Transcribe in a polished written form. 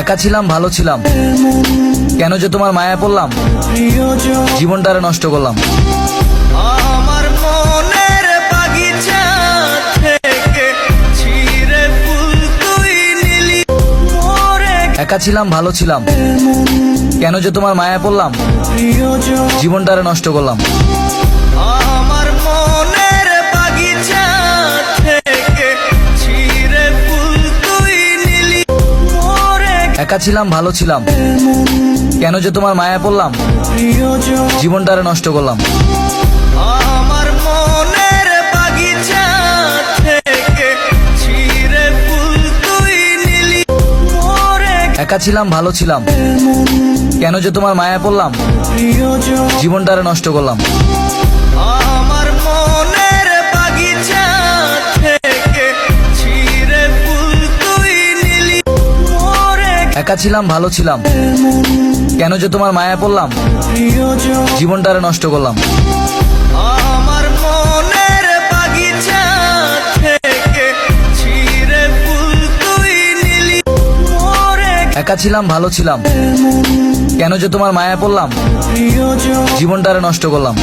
একা ছিলাম, ভালো ছিলাম, কেন যে তোমার মায়া পড়লাম, জীবনটারে নষ্ট করলাম। আমার মনের বাগিচা থেকে ছিঁড়ে ফুল তুই নিলি মোরে। একা ছিলাম, ভালো ছিলাম, কেন যে তোমার মায়া পড়লাম, জীবনটারে নষ্ট করলাম। আমার মনের বাগিচা থেকে ছিঁড়ে ফুল তুই নিলি মোরে। একা ছিলাম, ভালো ছিলাম, কেন যে তোমার মায়া পড়লাম, জীবনটারে নষ্ট করলাম। আমার মনের বাগিচা থেকে ছিঁড়ে ফুল তুই নিলি মোরে। একা ছিলাম, ভালো ছিলাম, কেন যে তোমার মায়া পড়লাম, জীবনটারে নষ্ট করলাম। আমার মনের বাগিচা থেকে ছিঁড়ে ফুল তুই নিলি মোরে। একা ছিলাম, ভালো ছিলাম, কেন যে তোমার মায়া পড়লাম, জীবনটারে নষ্ট করলাম। আমার মনের বাগিচা থেকে ছিঁড়ে ফুল তুই নিলি মোরে। একা ছিলাম, ভালো ছিলাম, কেন যে তোমার মায়া পড়লাম, জীবনটারে নষ্ট করলাম।